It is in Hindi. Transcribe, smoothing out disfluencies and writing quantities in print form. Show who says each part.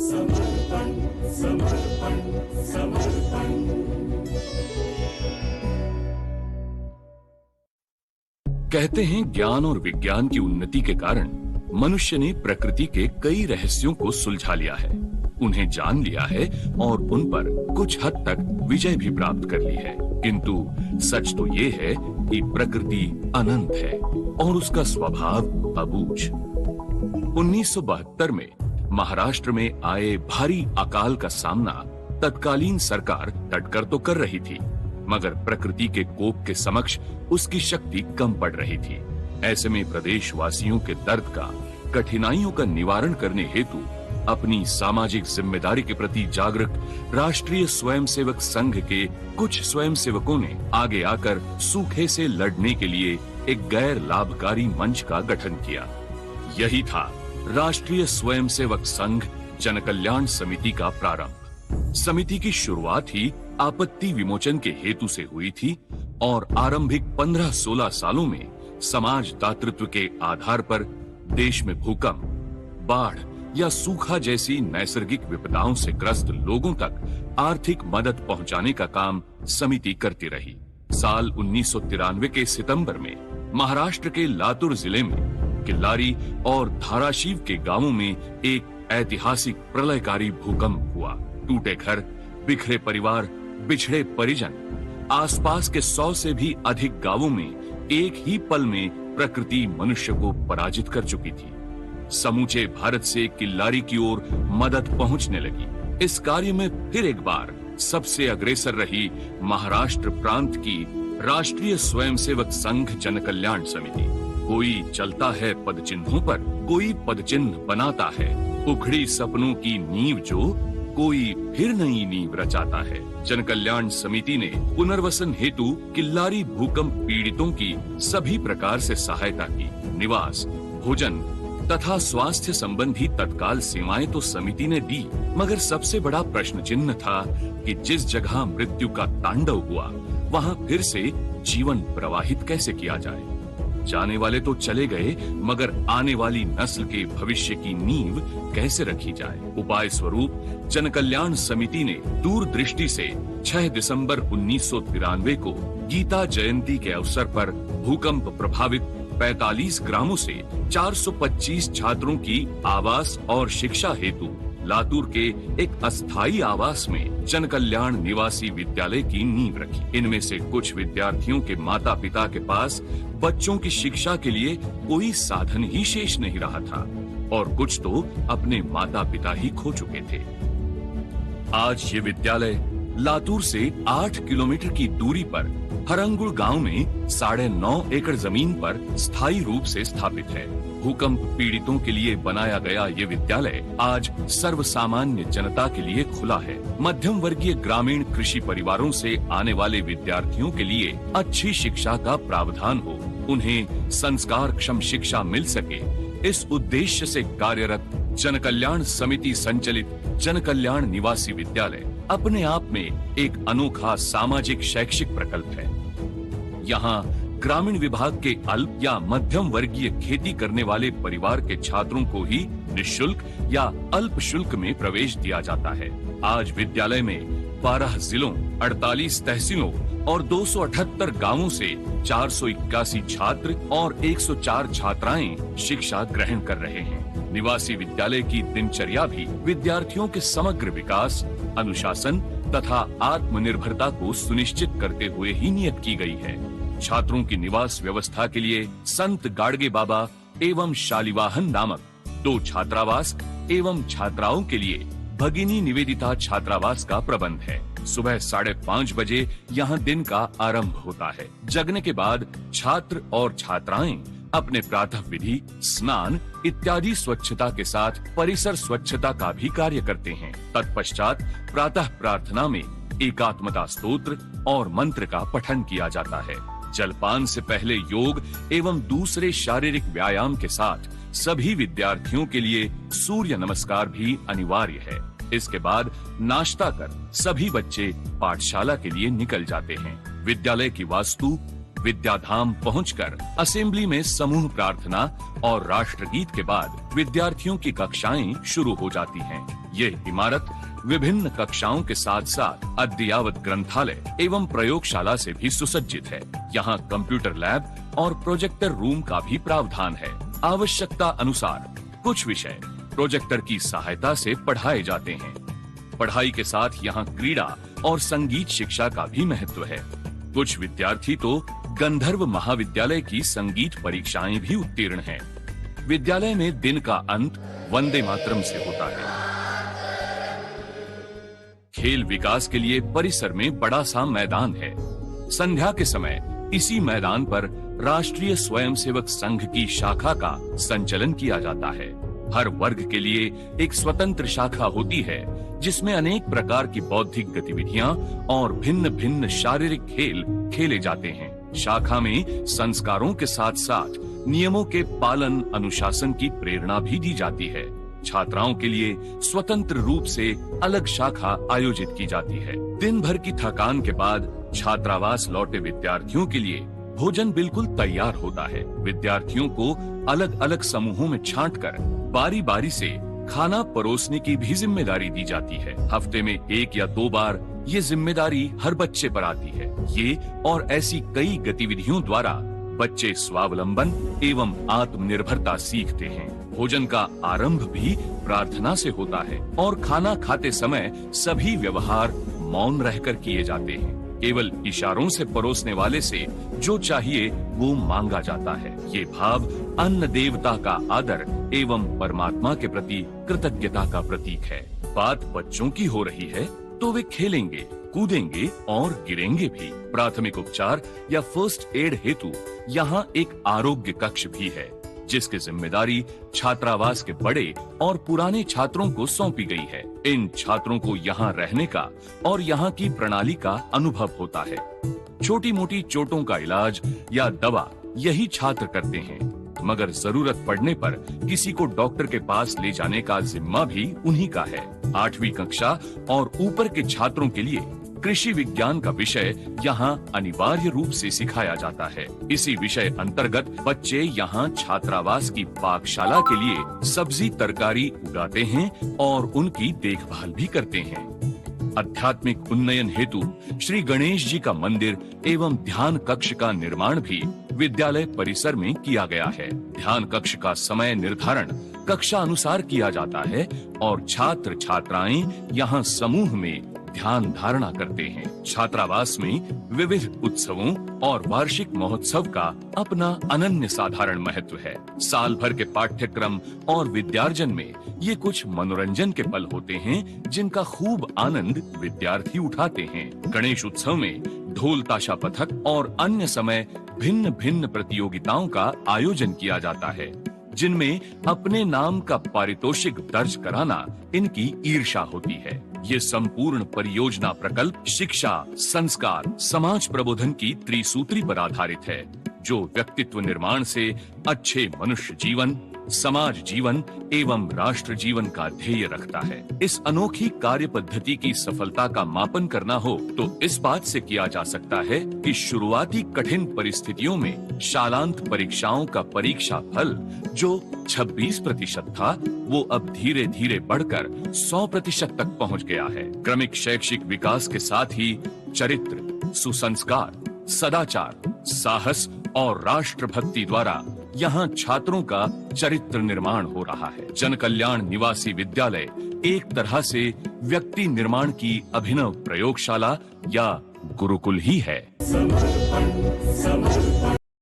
Speaker 1: समर्पण समर्पण समर्पण।
Speaker 2: कहते हैं ज्ञान और विज्ञान की उन्नति के कारण मनुष्य ने प्रकृति के कई रहस्यों को सुलझा लिया है, उन्हें जान लिया है और उन पर कुछ हद तक विजय भी प्राप्त कर ली है। किंतु सच तो ये है कि प्रकृति अनंत है और उसका स्वभाव अबूझ। 1972 में महाराष्ट्र में आए भारी अकाल का सामना तत्कालीन सरकार डटकर तो कर रही थी, मगर प्रकृति के कोप के समक्ष उसकी शक्ति कम पड़ रही थी। ऐसे में प्रदेशवासियों के दर्द का, कठिनाइयों का निवारण करने हेतु अपनी सामाजिक जिम्मेदारी के प्रति जागरूक राष्ट्रीय स्वयंसेवक संघ के कुछ स्वयंसेवकों ने आगे आकर सूखे से लड़ने के लिए एक गैर लाभकारी मंच का गठन किया। यही था राष्ट्रीय स्वयंसेवक संघ जनकल्याण समिति का प्रारंभ। समिति की शुरुआत ही आपत्ति विमोचन के हेतु से हुई थी और आरंभिक 15-16 सालों में समाज दातृत्व के आधार पर देश में भूकंप, बाढ़ या सूखा जैसी नैसर्गिक विपदाओं से ग्रस्त लोगों तक आर्थिक मदद पहुंचाने का काम समिति करती रही। साल 1993 के सितंबर में महाराष्ट्र के लातूर जिले में किल्लारी और धाराशिव के गांवों में एक ऐतिहासिक प्रलयकारी भूकंप हुआ। टूटे घर, बिखरे परिवार, बिछड़े परिजन, आसपास के 100 से भी अधिक गांवों में एक ही पल में प्रकृति मनुष्य को पराजित कर चुकी थी। समूचे भारत से किल्लारी की ओर मदद पहुंचने लगी। इस कार्य में फिर एक बार सबसे अग्रसर रही महाराष्ट्र प्रांत की राष्ट्रीय स्वयंसेवक संघ जनकल्याण समिति। कोई चलता है पदचिन्हों पर, कोई पदचिन्ह बनाता है, उखड़ी सपनों की नींव जो कोई फिर नई नींव रचाता है। जनकल्याण समिति ने पुनर्वसन हेतु किल्लारी भूकंप पीड़ितों की सभी प्रकार से सहायता की। निवास, भोजन तथा स्वास्थ्य संबंधी तत्काल सेवाएं तो समिति ने दी, मगर सबसे बड़ा प्रश्न चिन्ह था कि जिस जगह मृत्यु का तांडव हुआ वहां फिर से जीवन प्रवाहित कैसे किया जाए। जाने वाले तो चले गए, मगर आने वाली नस्ल के भविष्य की नींव कैसे रखी जाए। उपाय स्वरूप जनकल्याण समिति ने दूरदृष्टि से 6 दिसंबर 1993 को गीता जयंती के अवसर पर भूकंप प्रभावित 45 ग्रामों से 425 छात्रों की आवास और शिक्षा हेतु लातूर के एक अस्थायी आवास में जनकल्याण निवासी विद्यालय की नींव रखी। इनमें से कुछ विद्यार्थियों के माता पिता के पास बच्चों की शिक्षा के लिए कोई साधन ही शेष नहीं रहा था और कुछ तो अपने माता पिता ही खो चुके थे। आज ये विद्यालय लातूर से 8 किलोमीटर की दूरी पर हरंगुड़ गांव में 9.5 एकड़ जमीन पर स्थायी रूप से स्थापित है। भूकंप पीड़ितों के लिए बनाया गया ये विद्यालय आज सर्वसामान्य जनता के लिए खुला है। मध्यम वर्गीय ग्रामीण कृषि परिवारों से आने वाले विद्यार्थियों के लिए अच्छी शिक्षा का प्रावधान हो, उन्हें संस्कार क्षम शिक्षा मिल सके, इस उद्देश्य से कार्यरत जनकल्याण समिति संचालित जनकल्याण निवासी विद्यालय अपने आप में एक अनोखा सामाजिक शैक्षिक प्रकल्प है। यहाँ ग्रामीण विभाग के अल्प या मध्यम वर्गीय खेती करने वाले परिवार के छात्रों को ही निःशुल्क या अल्प शुल्क में प्रवेश दिया जाता है। आज विद्यालय में 12 जिलों, 48 तहसीलों और 278 गांवों से 481 छात्र और 104 छात्राएं शिक्षा ग्रहण कर रहे हैं। निवासी विद्यालय की दिनचर्या भी विद्यार्थियों के समग्र विकास, अनुशासन तथा आत्मनिर्भरता को सुनिश्चित करते हुए ही नियत की गई है। छात्रों की निवास व्यवस्था के लिए संत गाडगे बाबा एवं शालिवाहन नामक 2 छात्रावास एवं छात्राओं के लिए भगिनी निवेदिता छात्रावास का प्रबंध है। सुबह 5:30 बजे यहाँ दिन का आरंभ होता है। जगने के बाद छात्र और छात्राएं अपने प्रातः विधि, स्नान इत्यादि स्वच्छता के साथ परिसर स्वच्छता का भी कार्य करते हैं। तत्पश्चात प्रातः प्रार्थना में एकात्मता स्तोत्र और मंत्र का पठन किया जाता है। जलपान से पहले योग एवं दूसरे शारीरिक व्यायाम के साथ सभी विद्यार्थियों के लिए सूर्य नमस्कार भी अनिवार्य है। इसके बाद नाश्ता कर सभी बच्चे पाठशाला के लिए निकल जाते हैं। विद्यालय की वास्तु विद्याधाम पहुंचकर असेंबली में समूह प्रार्थना और राष्ट्रगीत के बाद विद्यार्थियों की कक्षाएं शुरू हो जाती हैं। ये इमारत विभिन्न कक्षाओं के साथ साथ अद्ययावत ग्रंथालय एवं प्रयोगशाला से भी सुसज्जित है। यहाँ कंप्यूटर लैब और प्रोजेक्टर रूम का भी प्रावधान है। आवश्यकता अनुसार कुछ विषय प्रोजेक्टर की सहायता से पढ़ाए जाते हैं। पढ़ाई के साथ यहाँ क्रीड़ा और संगीत शिक्षा का भी महत्व है। कुछ विद्यार्थी तो गंधर्व महाविद्यालय की संगीत परीक्षाएं भी उत्तीर्ण हैं। विद्यालय में दिन का अंत वंदे मातरम से होता है। खेल विकास के लिए परिसर में बड़ा सा मैदान है। संध्या के समय इसी मैदान पर राष्ट्रीय स्वयंसेवक संघ की शाखा का संचालन किया जाता है। हर वर्ग के लिए एक स्वतंत्र शाखा होती है जिसमें अनेक प्रकार की बौद्धिक गतिविधियां और भिन्न भिन्न शारीरिक खेल खेले जाते हैं। शाखा में संस्कारों के साथ साथ नियमों के पालन अनुशासन की प्रेरणा भी दी जाती है। छात्राओं के लिए स्वतंत्र रूप से अलग शाखा आयोजित की जाती है। दिन भर की थकान के बाद छात्रावास लौटे विद्यार्थियों के लिए भोजन बिल्कुल तैयार होता है। विद्यार्थियों को अलग अलग समूहों में छांटकर बारी बारी से खाना परोसने की भी जिम्मेदारी दी जाती है। हफ्ते में 1 या 2 बार ये जिम्मेदारी हर बच्चे पर आती है। ये और ऐसी कई गतिविधियों द्वारा बच्चे स्वावलंबन एवं आत्मनिर्भरता सीखते हैं। भोजन का आरंभ भी प्रार्थना से होता है और खाना खाते समय सभी व्यवहार मौन रहकर किए जाते हैं। केवल इशारों से परोसने वाले से जो चाहिए वो मांगा जाता है। ये भाव अन्न देवता का आदर एवं परमात्मा के प्रति कृतज्ञता का प्रतीक है। बात बच्चों की हो रही है तो वे खेलेंगे, कूदेंगे और गिरेंगे भी। प्राथमिक उपचार या फर्स्ट एड हेतु यहाँ एक आरोग्य कक्ष भी है जिसकी जिम्मेदारी छात्रावास के बड़े और पुराने छात्रों को सौंपी गई है। इन छात्रों को यहाँ रहने का और यहाँ की प्रणाली का अनुभव होता है। छोटी मोटी चोटों का इलाज या दवा यही छात्र करते हैं, मगर जरूरत पड़ने पर किसी को डॉक्टर के पास ले जाने का जिम्मा भी उन्हीं का है। 8वीं कक्षा और ऊपर के छात्रों के लिए कृषि विज्ञान का विषय यहाँ अनिवार्य रूप से सिखाया जाता है। इसी विषय अंतर्गत बच्चे यहाँ छात्रावास की पाकशाला के लिए सब्जी तरकारी उगाते हैं और उनकी देखभाल भी करते हैं। आध्यात्मिक उन्नयन हेतु श्री गणेश जी का मंदिर एवं ध्यान कक्ष का निर्माण भी विद्यालय परिसर में किया गया है। ध्यान कक्ष का समय निर्धारण कक्षा अनुसार किया जाता है और छात्र छात्राएं यहाँ समूह में ध्यान धारणा करते हैं। छात्रावास में विविध उत्सवों और वार्षिक महोत्सव का अपना अनन्य साधारण महत्व है। साल भर के पाठ्यक्रम और विद्यार्जन में ये कुछ मनोरंजन के पल होते हैं जिनका खूब आनंद विद्यार्थी उठाते हैं। गणेश उत्सव में ढोल ताशा पथक और अन्य समय भिन्न भिन्न प्रतियोगिताओं का आयोजन किया जाता है जिनमें अपने नाम का पारितोषिक दर्ज कराना इनकी ईर्षा होती है। ये संपूर्ण परियोजना प्रकल्प शिक्षा, संस्कार, समाज प्रबोधन की त्रिसूत्री पर आधारित है जो व्यक्तित्व निर्माण से अच्छे मनुष्य जीवन, समाज जीवन एवं राष्ट्र जीवन का ध्येय रखता है। इस अनोखी कार्य पद्धति की सफलता का मापन करना हो तो इस बात से किया जा सकता है कि शुरुआती कठिन परिस्थितियों में शालांत परीक्षाओं का परीक्षा फल जो 26% था वो अब धीरे धीरे बढ़कर 100% तक पहुंच गया है। क्रमिक शैक्षिक विकास के साथ ही चरित्र, सुसंस्कार, सदाचार, साहस और राष्ट्रभक्ति द्वारा यहाँ छात्रों का चरित्र निर्माण हो रहा है। जन कल्याण निवासी विद्यालय एक तरह से व्यक्ति निर्माण की अभिनव प्रयोगशाला या गुरुकुल ही है।
Speaker 1: समर्पण समर्पण।